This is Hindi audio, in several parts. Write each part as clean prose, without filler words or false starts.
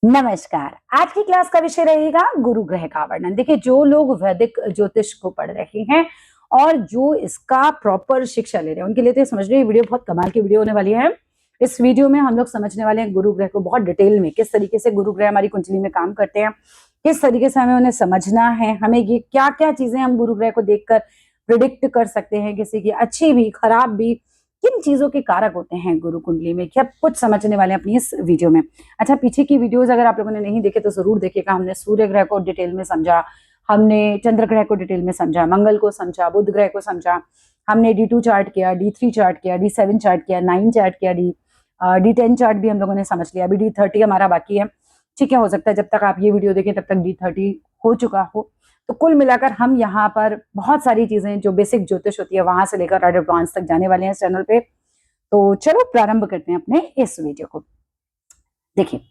नमस्कार। आज की क्लास का विषय रहेगा गुरु ग्रह का वर्णन। देखिए, जो लोग वैदिक ज्योतिष को पढ़ रहे हैं और जो इसका प्रॉपर शिक्षा ले रहे हैं उनके लिए तो समझ रहे वीडियो बहुत कमाल की वीडियो होने वाली है। इस वीडियो में हम लोग समझने वाले हैं गुरु ग्रह को बहुत डिटेल में, किस तरीके से गुरु ग्रह हमारी कुंडली में काम करते हैं, किस तरीके से हमें उन्हें समझना है, हमें ये क्या क्या चीजें हम गुरु ग्रह को देखकर प्रिडिक्ट कर सकते हैं, किसी की अच्छी भी खराब भी, किन चीजों के कारक होते हैं गुरु कुंडली में, क्या कुछ समझने वाले हैं अपनी इस वीडियो में। अच्छा, पीछे की वीडियोस अगर आप लोगों ने नहीं देखे तो जरूर देखिएगा। हमने सूर्य ग्रह को डिटेल में समझा, हमने चंद्र ग्रह को डिटेल में समझा, मंगल को समझा, बुध ग्रह को समझा, हमने D2 चार्ट किया, D3 चार्ट किया, D7 चार्ट किया, 9 चार्ट किया, D10 चार्ट भी हम लोगों ने समझ लिया। अभी D30 हमारा बाकी है। ठीक है, हो सकता है जब तक आप ये वीडियो देखें तब तक D30 हो चुका हो। तो कुल मिलाकर हम यहाँ पर बहुत सारी चीजें जो बेसिक ज्योतिष होती है वहां से लेकर एडवांस तक जाने वाले हैं इस चैनल पे। तो चलो प्रारंभ करते हैं अपने इस वीडियो को। देखिए,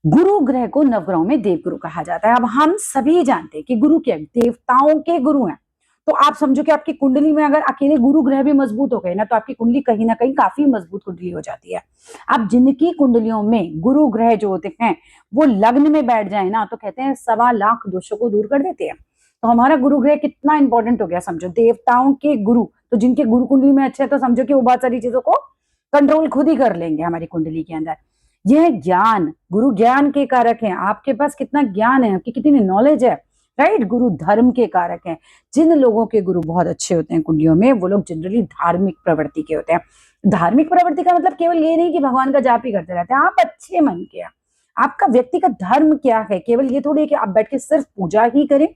गुरु ग्रह को नवग्रहों में देवगुरु कहा जाता है। अब हम सभी जानते हैं कि गुरु क्या देवताओं के गुरु हैं। तो आप समझो कि आपकी कुंडली में अगर अकेले गुरु ग्रह भी मजबूत हो गए ना तो आपकी कुंडली कहीं ना कहीं काफी मजबूत कुंडली हो जाती है। अब जिनकी कुंडलियों में गुरु ग्रह जो होते हैं वो लग्न में बैठ जाए ना तो कहते हैं 1.25 लाख दोषों को दूर कर देते हैं। तो हमारा गुरु ग्रह कितना इंपॉर्टेंट हो गया समझो, देवताओं के गुरु। तो जिनके गुरु कुंडली में अच्छे है तो समझो कि वो बहुत सारी चीजों को कंट्रोल खुद ही कर लेंगे हमारी कुंडली के अंदर। यह ज्ञान, गुरु ज्ञान के कारक हैं। आपके पास कितना ज्ञान है, आपकी कितनी नॉलेज है, राइट। गुरु धर्म के कारक हैं। जिन लोगों के गुरु बहुत अच्छे होते हैं कुंडलियों में वो लोग जनरली धार्मिक प्रवृत्ति के होते हैं। धार्मिक प्रवृत्ति का मतलब केवल ये नहीं कि भगवान का जाप ही करते रहते हैं, आप अच्छे मन के हैं। आपका व्यक्तिगत धर्म क्या है, केवल ये थोड़ी है कि आप बैठ के सिर्फ पूजा ही करें।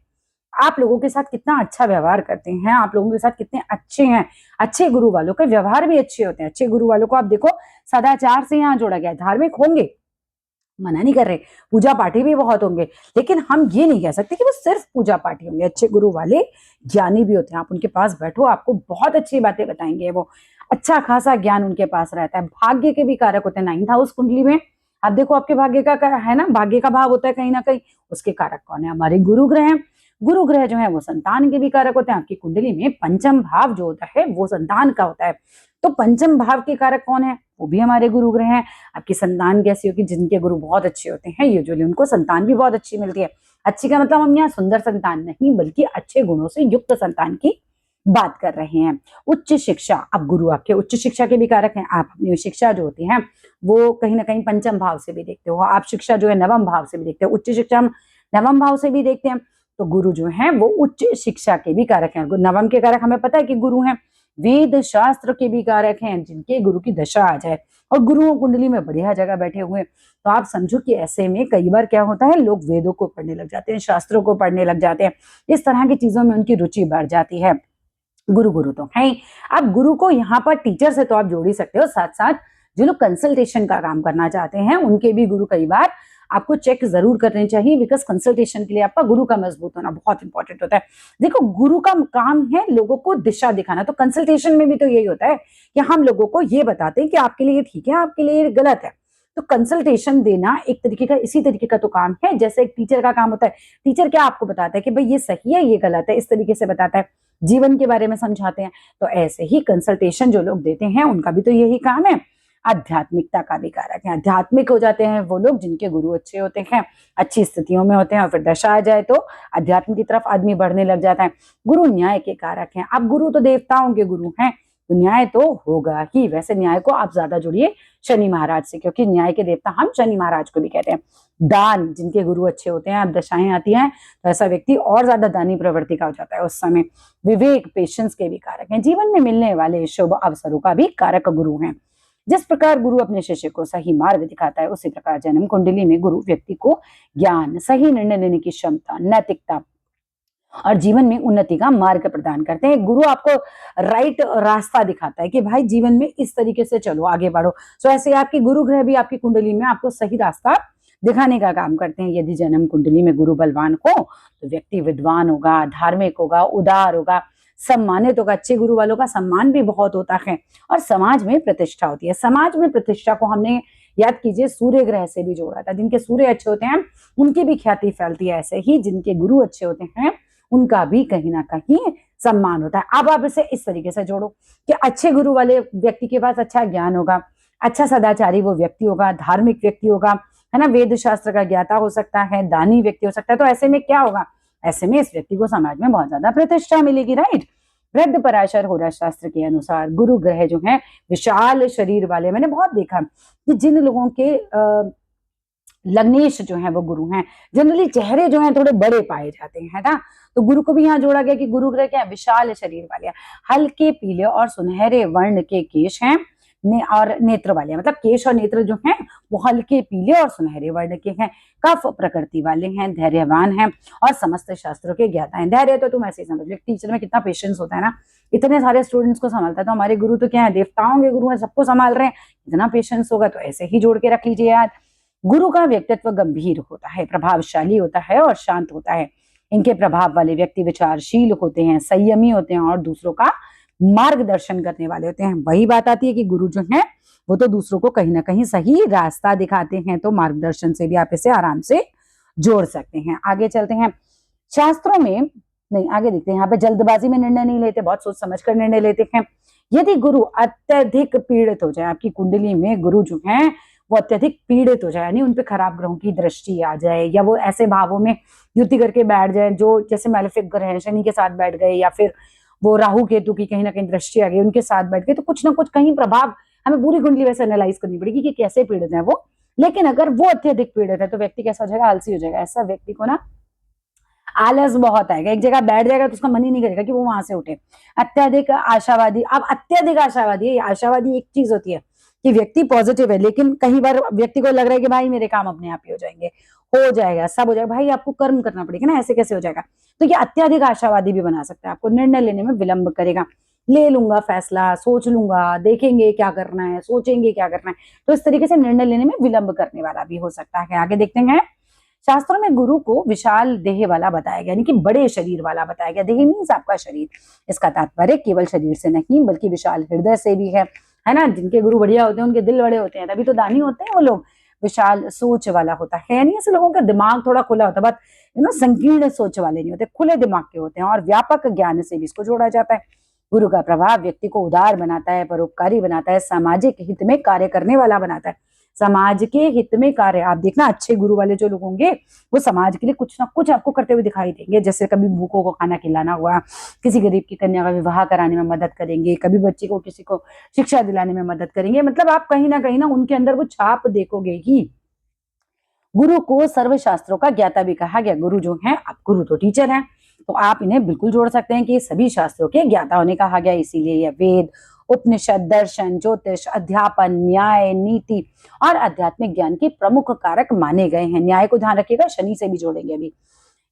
आप लोगों के साथ कितना अच्छा व्यवहार करते हैं, आप लोगों के साथ कितने अच्छे हैं। अच्छे गुरु वालों के व्यवहार भी अच्छे होते हैं। अच्छे गुरु वालों को आप देखो सदाचार से यहाँ जोड़ा गया है। धार्मिक होंगे, मना नहीं कर रहे, पूजा पाठी भी बहुत होंगे, लेकिन हम ये नहीं कह सकते कि वो सिर्फ पूजा पाठी होंगे। अच्छे गुरु वाले ज्ञानी भी होते हैं। आप उनके पास बैठो, आपको बहुत अच्छी बातें बताएंगे। वो अच्छा खासा ज्ञान उनके पास रहता है। भाग्य के भी कारक होते हैं 9th हाउस कुंडली में। आप देखो आपके भाग्य का है ना, भाग्य का भाव होता है कहीं ना कहीं, उसके कारक कौन है, हमारे गुरु ग्रह हैं। गुरु ग्रह जो है वो संतान के भी कारक होते हैं। आपकी कुंडली में पंचम भाव जो होता है वो संतान का होता है। तो पंचम भाव के कारक कौन है, वो भी हमारे गुरु ग्रह हैं। आपकी संतान कैसी होगी, जिनके गुरु बहुत अच्छे होते हैं यूजुअली उनको संतान भी बहुत अच्छी मिलती है। अच्छी का मतलब हम यहाँ सुंदर संतान नहीं बल्कि अच्छे गुणों से युक्त संतान की बात कर रहे हैं। उच्च शिक्षा, अब गुरु आपके उच्च शिक्षा के भी कारक हैं। आप अपनी शिक्षा जो होती है वो कहीं ना कहीं पंचम भाव से भी देखते हो, आप शिक्षा जो है नवम भाव से भी देखते हो, उच्च शिक्षा हम नवम भाव से भी देखते हैं। तो गुरु जो है वो उच्च शिक्षा के भी कारक हैं। नवम के कारक हमें पता है कि गुरु हैं। वेद शास्त्र के भी कारक हैं, जिनके गुरु की दशा आ जाए और गुरु कुंडली में बढ़िया जगह बैठे हुए तो आप समझो कि ऐसे में कई बार क्या होता है, लोग वेदों को पढ़ने लग जाते हैं, शास्त्रों को पढ़ने लग जाते हैं। इस तरह की चीजों में उनकी रुचि बढ़ जाती है। गुरु तो है। अब गुरु को यहाँ पर टीचर से तो आप जोड़ ही सकते हो, साथ साथ जो लोग कंसल्टेशन का काम करना चाहते हैं उनके भी गुरु कई बार आपको चेक जरूर करने चाहिए, बिकॉज कंसल्टेशन के लिए आपका गुरु का मजबूत होना बहुत इंपॉर्टेंट होता है। देखो, गुरु का काम है लोगों को दिशा दिखाना, तो कंसल्टेशन में भी तो यही होता है कि हम लोगों को ये बताते हैं कि आपके लिए ठीक है, आपके लिए गलत है। तो कंसल्टेशन देना एक तरीके का इसी तरीके का तो काम है जैसे एक टीचर का काम होता है। टीचर क्या आपको बताता है कि भाई ये सही है ये गलत है, इस तरीके से बताता है, जीवन के बारे में समझाते हैं। तो ऐसे ही कंसल्टेशन जो लोग देते हैं उनका भी तो यही काम है। आध्यात्मिकता का भी कारक है। आध्यात्मिक हो जाते हैं वो लोग जिनके गुरु अच्छे होते हैं, अच्छी स्थितियों में होते हैं, और फिर दशा आ जाए तो अध्यात्म की तरफ आदमी बढ़ने लग जाता है। गुरु न्याय के कारक हैं। अब गुरु तो देवताओं के गुरु हैं तो न्याय तो होगा ही। वैसे न्याय को आप ज्यादा जुड़िए शनि महाराज से, क्योंकि न्याय के देवता हम शनि महाराज को भी कहते हैं। दान, जिनके गुरु अच्छे होते हैं, अब दशाएं आती हैं तो ऐसा व्यक्ति और ज्यादा दानी प्रवृत्ति का हो जाता है उस समय। विवेक, पेशेंस के भी कारक हैं। जीवन में मिलने वाले शुभ अवसरों का भी कारक गुरु हैं। जिस प्रकार गुरु अपने शिष्य को सही मार्ग दिखाता है उसी प्रकार जन्म कुंडली में गुरु व्यक्ति को ज्ञान, सही निर्णय लेने की क्षमता, नैतिकता और जीवन में उन्नति का मार्ग प्रदान करते हैं। गुरु आपको राइट रास्ता दिखाता है कि भाई जीवन में इस तरीके से चलो, आगे बढ़ो। सो ऐसे आपकी गुरु ग्रह भी आपकी कुंडली में आपको सही रास्ता दिखाने का काम करते हैं। यदि जन्म कुंडली में गुरु बलवान हो तो व्यक्ति विद्वान होगा, धार्मिक होगा, उदार होगा, सम्मानित होगा। अच्छे गुरु वालों का सम्मान भी बहुत होता है और समाज में प्रतिष्ठा होती है। समाज में प्रतिष्ठा को हमने याद कीजिए सूर्य ग्रह से भी जोड़ा था। जिनके सूर्य अच्छे होते हैं उनकी भी ख्याति फैलती है, ऐसे ही जिनके गुरु अच्छे होते हैं उनका भी कहीं ना कहीं सम्मान होता है। अब आप इसे इस तरीके से जोड़ो कि अच्छे गुरु वाले व्यक्ति के पास अच्छा ज्ञान होगा, अच्छा सदाचारी वो व्यक्ति होगा, धार्मिक व्यक्ति होगा, है ना, वेद शास्त्र का ज्ञाता हो सकता है, दानी व्यक्ति हो सकता है। तो ऐसे में क्या होगा, ऐसे में इस व्यक्ति को समाज में बहुत ज्यादा प्रतिष्ठा मिलेगी, राइट। वृद्ध पराशर होरा शास्त्र के अनुसार गुरु ग्रह जो है विशाल शरीर वाले, मैंने बहुत देखा कि जिन लोगों के लग्नेश जो है वो गुरु हैं, जनरली चेहरे जो हैं थोड़े बड़े पाए जाते हैं, है ना। तो गुरु को भी यहाँ जोड़ा गया कि गुरु ग्रह क्या है, विशाल शरीर वाले, हल्के पीले और सुनहरे वर्ण के केश हैं और नेत्र वाले, मतलब केश और नेत्र जो हैं वो हल्के पीले और सुनहरे वर्ण के हैं, कफ प्रकृति वाले हैं, धैर्यवान हैं और समस्त शास्त्रों के ज्ञाता हैं। धैर्य तो तुम ऐसे ही समझ लो, टीचर में कितना पेशेंस होता है ना, इतने सारे स्टूडेंट्स को संभालता है। तो हमारे गुरु तो क्या है, देवताओं के गुरु है, सबको संभाल रहे हैं, इतना पेशेंस होगा। तो ऐसे ही जोड़ के रख लीजिए यार। गुरु का व्यक्तित्व गंभीर होता है, प्रभावशाली होता है और शांत होता है। इनके प्रभाव वाले व्यक्ति विचारशील होते हैं, संयमी होते हैं और दूसरों का मार्गदर्शन करने वाले होते हैं। वही बात आती है कि गुरु जो है वो तो दूसरों को कहीं ना कहीं सही रास्ता दिखाते हैं, तो मार्गदर्शन से भी आप इसे आराम से जोड़ सकते हैं। आगे चलते हैं, शास्त्रों में नहीं, आगे देखते हैं। यहाँ पे जल्दबाजी में निर्णय नहीं लेते, बहुत सोच समझ कर निर्णय लेते हैं। यदि गुरु अत्यधिक पीड़ित हो जाए, आपकी कुंडली में गुरु जो है वो अत्यधिक पीड़ित हो जाए, यानी उन पे खराब ग्रहों की दृष्टि आ जाए, या वो ऐसे भावों में युति करके बैठ जाए जो जैसे मैलेफिक ग्रह हैं, शनि के साथ बैठ गए, या फिर वो राहु केतु की कहीं ना कहीं दृष्टि आ गई उनके साथ बैठ गए, तो कुछ ना कुछ कहीं प्रभाव, हमें पूरी कुंडली वैसे एनालाइज करनी पड़ेगी कि कैसे पीड़ित है वो। लेकिन अगर वो अत्यधिक पीड़ित है तो व्यक्ति कैसा हो जाएगा, आलसी हो जाएगा। ऐसा व्यक्ति को ना आलस बहुत आएगा, एक जगह बैठ जाएगा तो उसका मन ही नहीं करेगा कि वो वहां से उठे। अत्यधिक आशावादी, अब अत्यधिक आशावादी, आशावादी एक चीज होती है कि व्यक्ति पॉजिटिव है, लेकिन कई बार व्यक्ति को लग रहा है कि भाई मेरे काम अपने आप ही हो जाएंगे, हो जाएगा, सब हो जाएगा। भाई आपको कर्म करना पड़ेगा ना, ऐसे कैसे हो जाएगा। तो ये अत्यधिक आशावादी भी बना सकता है, आपको निर्णय लेने में विलंब करेगा। ले लूंगा फैसला, सोच लूंगा, देखेंगे क्या करना है, सोचेंगे क्या करना है, तो इस तरीके से निर्णय लेने में विलंब करने वाला भी हो सकता है। आगे देखते हैं, शास्त्रों में गुरु को विशाल देह वाला बताया गया, यानी कि बड़े शरीर वाला बताया गया। देह मीन्स आपका शरीर, इसका तात्पर्य केवल शरीर से नहीं बल्कि विशाल हृदय से भी है ना। जिनके गुरु बढ़िया होते हैं उनके दिल बड़े होते हैं, तभी तो दानी होते हैं वो लोग। विशाल सोच वाला होता है, यानी ऐसे लोगों का दिमाग थोड़ा खुला होता है, बात संकीर्ण सोच वाले नहीं होते, खुले दिमाग के होते हैं। और व्यापक ज्ञान से भी इसको जोड़ा जाता है। गुरु का प्रभाव व्यक्ति को उदार बनाता है, परोपकारी बनाता है, सामाजिक हित में कार्य करने वाला बनाता है। समाज के हित में कार्य, आप देखना अच्छे गुरु वाले जो लोग होंगे वो समाज के लिए कुछ ना कुछ आपको करते हुए दिखाई देंगे। जैसे कभी भूखों को खाना खिलाना हुआ, किसी गरीब की कन्या का विवाह कराने में मदद करेंगे, कभी बच्चे को किसी को शिक्षा दिलाने में मदद करेंगे। मतलब आप कहीं ना उनके अंदर वो छाप देखोगे ही। गुरु को सर्वशास्त्रों का ज्ञाता भी कहा गया। गुरु जो है, आप गुरु तो टीचर हैं, तो आप इन्हें बिल्कुल जोड़ सकते हैं कि सभी शास्त्रों के ज्ञाता होने कहा गया। इसीलिए यह वेद, उपनिषद, दर्शन, ज्योतिष, अध्यापन, न्याय, नीति और आध्यात्मिक ज्ञान के प्रमुख कारक माने गए हैं। न्याय को ध्यान रखिएगा, शनि से भी जोड़ेंगे अभी।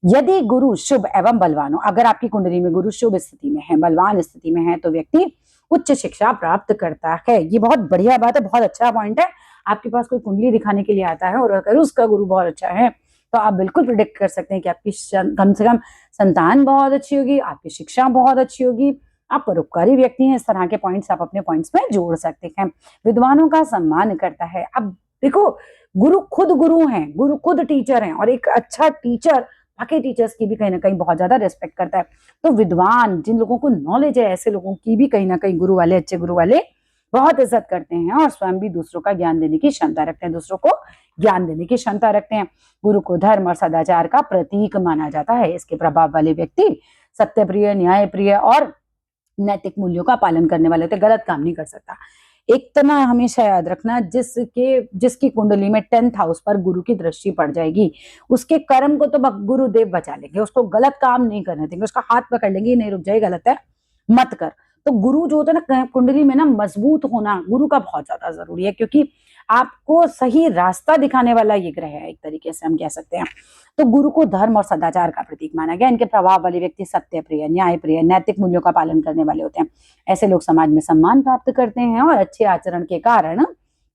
यदि गुरु शुभ एवं बलवान हो, अगर आपकी कुंडली में गुरु शुभ स्थिति में है, बलवान स्थिति में है, तो व्यक्ति उच्च शिक्षा प्राप्त करता है। ये बहुत बढ़िया बात है, बहुत अच्छा पॉइंट है। आपके पास कोई कुंडली दिखाने के लिए आता है और अगर उसका गुरु बहुत अच्छा है तो आप बिल्कुल प्रिडिक्ट कर सकते हैं कि आपकी कम से कम संतान बहुत अच्छी होगी, आपकी शिक्षा बहुत अच्छी होगी, आप परोपकारी व्यक्ति हैं। इस तरह के पॉइंट्स आप अपने पॉइंट्स में जोड़ सकते हैं। विद्वानों का सम्मान करता है। अब देखो, गुरु खुद गुरु हैं, गुरु खुद टीचर हैं, और एक अच्छा टीचर बाकी टीचर्स की भी कहीं ना कहीं बहुत ज्यादा रिस्पेक्ट करता है। तो विद्वान, जिन लोगों को नॉलेज है, ऐसे लोगों की भी कहीं ना कहीं गुरु वाले, अच्छे गुरु वाले बहुत इज्जत करते हैं और स्वयं भी दूसरों का ज्ञान देने की क्षमता रखते हैं, दूसरों को ज्ञान देने की क्षमता रखते हैं। गुरु को धर्म और सदाचार का प्रतीक माना जाता है। इसके प्रभाव वाले व्यक्ति सत्यप्रिय, न्यायप्रिय और नैतिक मूल्यों का पालन करने वाले थे, गलत काम नहीं कर सकता। एक तना हमेशा याद रखना, जिसकी कुंडली में 10th हाउस पर गुरु की दृष्टि पड़ जाएगी, उसके कर्म को तो गुरुदेव बचा लेंगे, उसको गलत काम नहीं करने देंगे, उसका हाथ पकड़ लेंगे, नहीं रुक जाए, गलत है मत कर। तो गुरु जो होता है ना कुंडली में ना, मजबूत होना गुरु का बहुत ज्यादा जरूरी है, क्योंकि आपको सही रास्ता दिखाने वाला ये ग्रह है, एक तरीके से हम कह सकते हैं। तो गुरु को धर्म और सदाचार का प्रतीक माना गया। इनके प्रभाव वाले व्यक्ति सत्य प्रिय, न्याय प्रिय, नैतिक मूल्यों का पालन करने वाले होते हैं। ऐसे लोग समाज में सम्मान प्राप्त करते हैं और अच्छे आचरण के कारण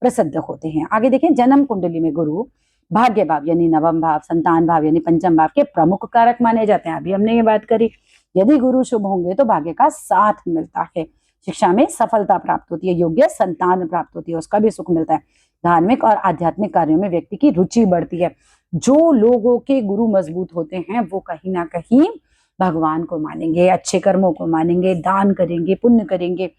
प्रसिद्ध होते हैं। आगे देखें, जन्म कुंडली में गुरु भाग्य भाव यानी नवम भाव, संतान भाव यानी पंचम भाव के प्रमुख कारक माने जाते हैं। अभी हमने ये बात करी, यदि गुरु शुभ होंगे तो भाग्य का साथ मिलता है, शिक्षा में सफलता प्राप्त होती है, योग्य संतान प्राप्त होती है, उसका भी सुख मिलता है। धार्मिक और आध्यात्मिक कार्यों में व्यक्ति की रुचि बढ़ती है। जो लोगों के गुरु मजबूत होते हैं वो कहीं ना कहीं भगवान को मानेंगे, अच्छे कर्मों को मानेंगे, दान करेंगे, पुण्य करेंगे।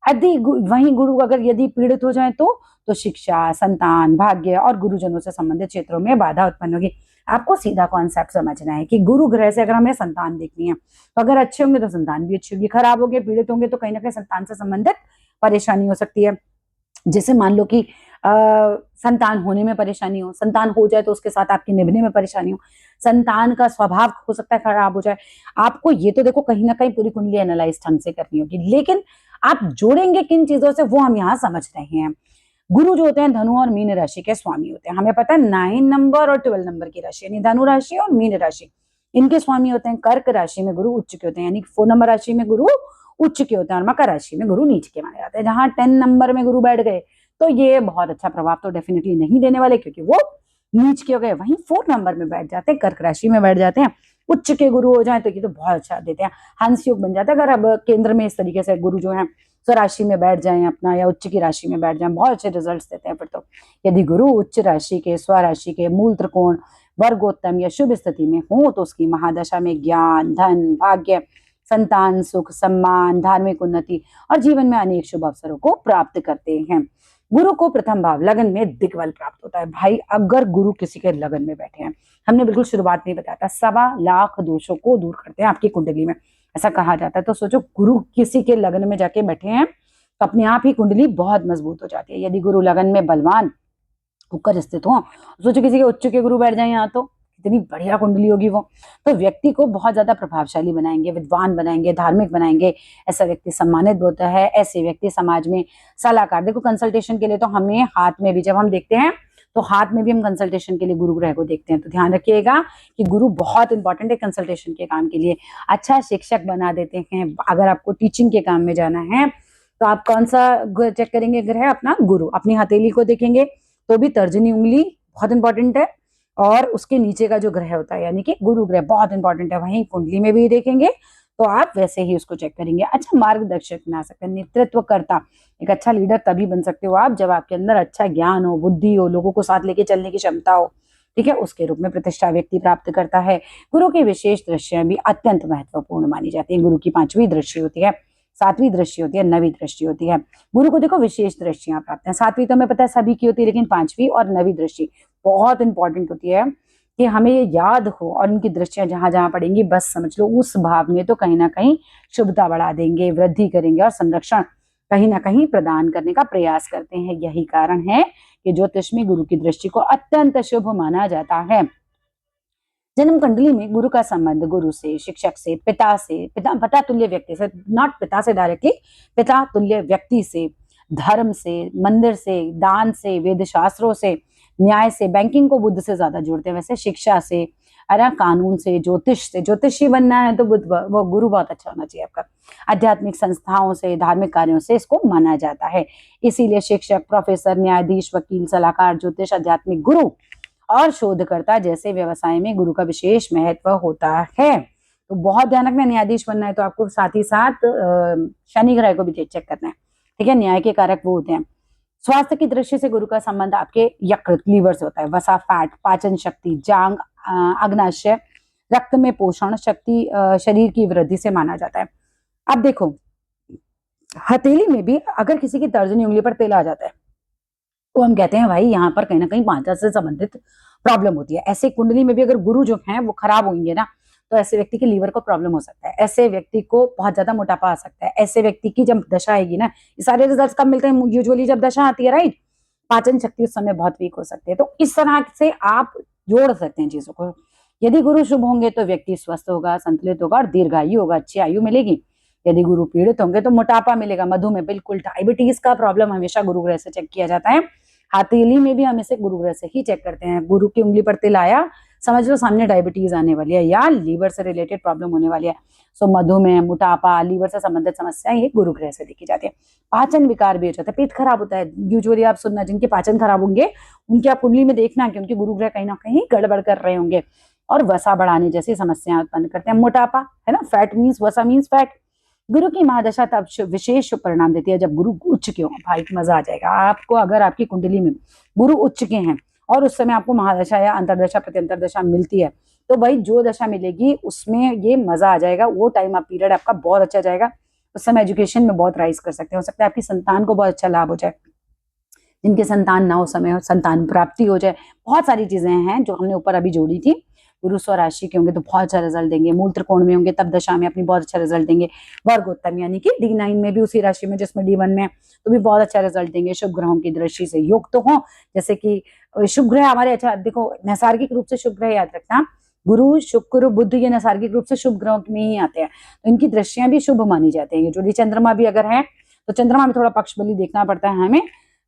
यदि वहीं गुरु अगर यदि पीड़ित हो जाए तो तो शिक्षा, संतान, भाग्य और गुरुजनों से संबंधित क्षेत्रों में बाधा उत्पन्न होगी। आपको सीधा कॉन्सेप्ट समझना है कि गुरु ग्रह से अगर हमें संतान देखनी है तो अगर अच्छे होंगे तो संतान भी अच्छी होगी, खराब होंगे, पीड़ित होंगे तो कहीं ना कहीं संतान से संबंधित परेशानी हो सकती है। जैसे मान लो कि संतान होने में परेशानी हो, संतान हो जाए तो उसके साथ आपकी निभने में परेशानी हो, संतान का स्वभाव हो सकता है खराब हो जाए। आपको ये तो देखो कहीं ना कहीं पूरी कुंडली एनालाइज ढंग से करनी होगी, लेकिन आप जोड़ेंगे किन चीजों से वो हम यहाँ समझ रहे हैं। गुरु जो होते हैं धनु और मीन राशि के स्वामी होते हैं। हमें पता है 9 नंबर और 12 नंबर की राशि यानी धनु राशि और मीन राशि, इनके स्वामी होते हैं। कर्क राशि में गुरु उच्च के होते हैं, यानी 4 नंबर राशि में गुरु उच्च के होते हैं और मकर राशि में गुरु नीच के माने जाते हैं। जहां 10 नंबर में गुरु बैठ गए तो ये बहुत अच्छा प्रभाव तो डेफिनेटली नहीं देने वाले, क्योंकि वो नीच के हो गए। वहीं 4 नंबर में बैठ जाते हैं, कर्क राशि में बैठ जाते हैं, उच्च के गुरु हो जाए तो ये तो बहुत अच्छा देते हैं, हंस योग बन जाता है। अगर अब केंद्र में इस तरीके से गुरु जो है स्वराशि में बैठ जाएं अपना, या उच्च की राशि में बैठ जाएं, बहुत अच्छे रिजल्ट्स देते हैं। फिर तो यदि गुरु उच्च राशि के, स्वराशि के, मूल त्रिकोण, वर्गोत्तम या शुभ स्थिति में हो तो उसकी महादशा में ज्ञान, धन, भाग्य, संतान, सुख, सम्मान, धार्मिक उन्नति और जीवन में अनेक शुभ अवसरों को प्राप्त करते हैं। गुरु को प्रथम भाव लगन में दिग्बल प्राप्त होता है। भाई अगर गुरु किसी के लगन में बैठे हैं, हमने बिल्कुल शुरुआत में बताया था 1.25 लाख दोषों को दूर करते हैं आपकी कुंडली में, ऐसा कहा जाता है। तो सोचो गुरु किसी के लगन में जाके बैठे हैं तो अपने आप ही कुंडली बहुत मजबूत हो जाती है। यदि गुरु लगन में बलवान होकर स्थित हो, सोचो किसी के उच्च के गुरु बैठ जाए यहाँ तो कितनी बढ़िया कुंडली होगी वो। तो व्यक्ति को बहुत ज्यादा प्रभावशाली बनाएंगे, विद्वान बनाएंगे, धार्मिक बनाएंगे। ऐसा व्यक्ति सम्मानित होता है, ऐसे व्यक्ति समाज में सलाहकार। देखो कंसल्टेशन के लिए तो हमें हाथ में भी, जब हम देखते हैं तो हाथ में भी हम कंसल्टेशन के लिए गुरु ग्रह को देखते हैं। तो ध्यान रखिएगा कि गुरु बहुत इंपॉर्टेंट है कंसल्टेशन के काम के लिए। अच्छा शिक्षक बना देते हैं। अगर आपको टीचिंग के काम में जाना है तो आप कौन सा चेक करेंगे ग्रह? अपना गुरु। अपनी हथेली को देखेंगे तो भी तर्जनी उंगली बहुत इंपॉर्टेंट है, और उसके नीचे का जो ग्रह होता है यानी कि गुरु ग्रह बहुत इंपॉर्टेंट है। वहीं कुंडली में भी देखेंगे तो आप वैसे ही उसको चेक करेंगे। अच्छा मार्गदर्शक बना सकते हैं, नेतृत्वकर्ता। एक अच्छा लीडर तभी बन सकते हो आप जब आपके अंदर अच्छा ज्ञान हो, बुद्धि हो, लोगों को साथ लेके चलने की क्षमता हो, ठीक है। उसके रूप में प्रतिष्ठा व्यक्ति प्राप्त करता है। गुरु की विशेष दृष्टियां भी अत्यंत महत्वपूर्ण मानी जाती है। गुरु की 5वीं दृष्टि होती है, 7वीं दृष्टि होती है, 9वीं दृष्टि होती है। गुरु को देखो विशेष दृष्टियां प्राप्त है। 7वीं तो हमें पता है सभी की होती है, लेकिन 5वीं और 9वीं दृष्टि बहुत इंपॉर्टेंट होती है कि हमें ये याद हो, और उनकी दृष्टियां जहां जहां पड़ेंगी बस समझ लो उस भाव में तो कहीं ना कहीं शुभता बढ़ा देंगे, वृद्धि करेंगे और संरक्षण कहीं ना कहीं प्रदान करने का प्रयास करते हैं। यही कारण है कि ज्योतिष में गुरु की दृष्टि को अत्यंत शुभ माना जाता है। जन्म कुंडली में गुरु का संबंध गुरु से, शिक्षक से, पिता से, पिता तुल्य व्यक्ति से, नॉट पिता से डायरेक्टली, पिता तुल्य व्यक्ति से, धर्म से, मंदिर से, दान से, वेद शास्त्रों से, न्याय से, बैंकिंग को बुद्ध से ज्यादा जोड़ते हैं वैसे, शिक्षा से, अरे कानून से, ज्योतिष से, ज्योतिषी बनना है तो बुद्ध, वो गुरु बहुत अच्छा होना चाहिए आपका। आध्यात्मिक संस्थाओं से, धार्मिक कार्यों से इसको माना जाता है। इसीलिए शिक्षक, प्रोफेसर, न्यायाधीश, वकील, सलाहकार, ज्योतिष, आध्यात्मिक गुरु और शोधकर्ता जैसे व्यवसाय में गुरु का विशेष महत्व होता है। तो बहुत ध्यान रखना, न्यायाधीश बनना है तो आपको साथ ही साथ शनि ग्रह को भी चेक करना है, ठीक है। न्याय के कारक वो होते हैं। स्वास्थ्य की दृष्टि से गुरु का संबंध आपके यकृत, लीवर से होता है। वसा, फैट, पाचन शक्ति, जांग, अग्नाशय, रक्त में पोषण शक्ति, शरीर की वृद्धि से माना जाता है। अब देखो हथेली में भी अगर किसी की तर्जनी उंगली पर तेल आ जाता है तो हम कहते हैं भाई यहाँ पर कहीं ना कहीं पांचवा से संबंधित प्रॉब्लम होती है। ऐसे कुंडली में भी अगर गुरु जो है वो खराब होंगे ना तो ऐसे व्यक्ति के लीवर को प्रॉब्लम हो सकता है, ऐसे व्यक्ति को बहुत ज्यादा मोटापा आ सकता है, ऐसे व्यक्ति की जब दशा आएगी ना, ये सारे रिजल्ट कब मिलते हैं? यूजुअली जब दशा आती है, राइट। पाचन शक्ति उस समय बहुत वीक हो सकती है। तो इस तरह से आप जोड़ सकते हैं चीजों को। यदि गुरु शुभ होंगे तो व्यक्ति स्वस्थ होगा, संतुलित होगा और दीर्घायु होगा, अच्छी आयु मिलेगी। यदि गुरु पीड़ित होंगे तो मोटापा मिलेगा, मधुमेह, बिल्कुल डायबिटीज का प्रॉब्लम हमेशा गुरु ग्रह से चेक किया जाता है। हथेली में भी हम इसे गुरु ग्रह से ही चेक करते हैं। गुरु की उंगली पर तिल आया, समझ लो सामने डायबिटीज आने वाली है या लीवर से रिलेटेड प्रॉब्लम होने वाली है। सो मधुमेह, मोटापा, लीवर से संबंधित समस्याएं ये गुरु ग्रह से देखी जाती है। पाचन विकार भी हो जाता है, पेट खराब होता है। यूजुअली आप सुनना, जिनके पाचन खराब होंगे उनकी आप कुंडली में देखना कि उनके गुरु ग्रह कहीं ना कहीं गड़बड़ कर रहे होंगे और वसा बढ़ाने जैसी समस्याएं उत्पन्न करते हैं। मोटापा है ना, फैट मीन्स वसा मीन्स फैट। गुरु की महादशा तब विशेष परिणाम देती है जब गुरु उच्च के हो। भाई मजा आ जाएगा आपको अगर आपकी कुंडली में गुरु उच्च के हैं और उस समय आपको महादशा या अंतरदशा प्रत्यंतर दशा मिलती है तो भाई जो दशा मिलेगी उसमें ये मजा आ जाएगा। वो टाइम आप पीरियड आपका बहुत अच्छा जाएगा। उस समय एजुकेशन में बहुत राइज कर सकते हैं। हो सकता है आपकी संतान को बहुत अच्छा लाभ हो जाए। जिनके संतान ना हो समय संतान प्राप्ति हो जाए, बहुत सारी चीजें हैं जो हमने ऊपर अभी जोड़ी थी। गुरु स्वराशि के होंगे तो बहुत अच्छा रिजल्ट देंगे, मूल त्रिकोण में होंगे तब दशा में अपनी बहुत अच्छा रिजल्ट देंगे, वर्गोत्तम यानी कि D9 में भी उसी राशि में जिसमें D1 में तो भी बहुत अच्छा रिजल्ट देंगे। शुभ ग्रहों की दृष्टि से योग तो हो, जैसे कि शुभ ग्रह हमारे, अच्छा देखो नैसर्गिक रूप से शुभ ग्रह याद रखना, गुरु शुक्र बुध ये नैसर्गिक रूप से शुभ ग्रहों में ही आते हैं, तो इनकी दृष्टियां भी शुभ मानी जाती है। जो चंद्रमा भी अगर है तो चंद्रमा में थोड़ा पक्ष बली देखना पड़ता है हमें,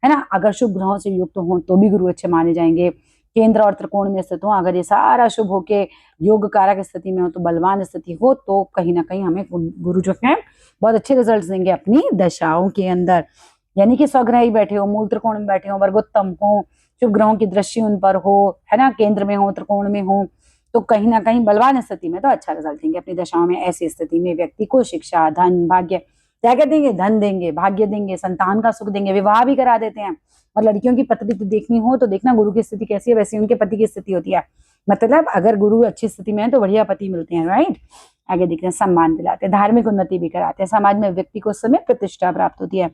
है ना। अगर शुभ ग्रहों से युक्त हो तो भी गुरु अच्छे माने जाएंगे। केंद्र और त्रिकोण में स्थित हो, अगर ये सारा शुभ होके योग कारक स्थिति में हो तो बलवान स्थिति हो तो कहीं ना कहीं हमें गुरु जो है बहुत अच्छे रिजल्ट देंगे अपनी दशाओं के अंदर। यानी कि स्वग्रह ही बैठे हो, मूल त्रिकोण में बैठे हो, वर्गोत्तम हो, शुभ ग्रहों की दृष्टि उन पर हो, है ना, केंद्र में हो, त्रिकोण में हो, तो कहीं ना कहीं बलवान स्थिति में तो अच्छा रिजल्ट देंगे अपनी दशाओं में। ऐसी स्थिति में व्यक्ति को शिक्षा, धन, भाग्य, क्या क्या देंगे, धन देंगे, भाग्य देंगे, संतान का सुख देंगे, विवाह भी करा देते हैं। और लड़कियों की पत्नी देखनी हो तो देखना गुरु की स्थिति कैसी है, वैसी उनके पति की स्थिति होती है। मतलब अगर गुरु अच्छी स्थिति में है तो बढ़िया पति मिलते हैं, राइट। आगे देखते हैं, सम्मान दिलाते हैं, धार्मिक उन्नति भी कराते हैं, समाज में व्यक्ति को उस समय प्रतिष्ठा प्राप्त होती है।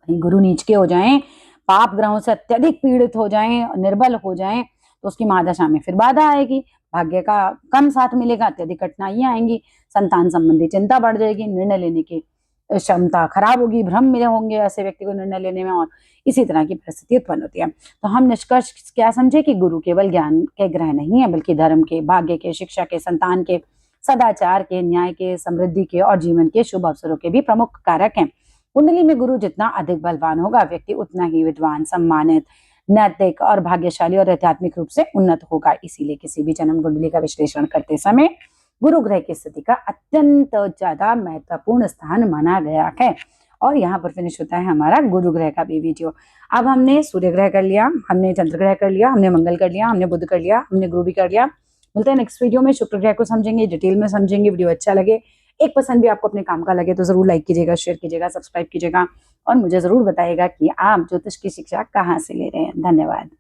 गुरु नीच के हो जाएं, पाप ग्रहों से अत्यधिक पीड़ित हो जाएं, निर्बल हो जाएं तो उसकी महादशा में फिर बाधा आएगी, भाग्य का कम साथ मिलेगा, अत्यधिक कठिनाइयां आएंगी, संतान संबंधी चिंता बढ़ जाएगी, निर्णय लेने की क्षमता खराब होगी, भ्रम में होंगे ऐसे व्यक्ति को निर्णय लेने में, और इसी तरह की परिस्थिति उत्पन्न होती है। तो हम निष्कर्ष क्या समझे कि गुरु केवल ज्ञान के ग्रह नहीं है, बल्कि धर्म के, भाग्य के, शिक्षा के, संतान के, सदाचार के, न्याय के, समृद्धि के और जीवन के शुभ अवसरों के भी प्रमुख कारक हैं। कुंडली में गुरु जितना अधिक बलवान होगा, व्यक्ति उतना ही विद्वान, सम्मानित, नैतिक और भाग्यशाली और आध्यात्मिक रूप से उन्नत होगा। इसीलिए किसी भी जन्म कुंडली का विश्लेषण करते समय गुरु ग्रह की स्थिति का अत्यंत ज्यादा महत्वपूर्ण स्थान माना गया है। और यहाँ पर फिनिश होता है हमारा गुरु ग्रह का भी वीडियो। अब हमने सूर्य ग्रह कर लिया, हमने चंद्र ग्रह कर लिया, हमने मंगल कर लिया, हमने बुध कर लिया, हमने गुरु भी कर लिया। मिलते हैं नेक्स्ट वीडियो में, शुक्र ग्रह को समझेंगे, डिटेल में समझेंगे। वीडियो अच्छा लगे, एक पसंद भी आपको अपने काम का लगे तो जरूर लाइक कीजिएगा, शेयर कीजिएगा, सब्सक्राइब कीजिएगा और मुझे जरूर बताइएगा कि आप ज्योतिष की शिक्षा कहाँ से ले रहे हैं। धन्यवाद।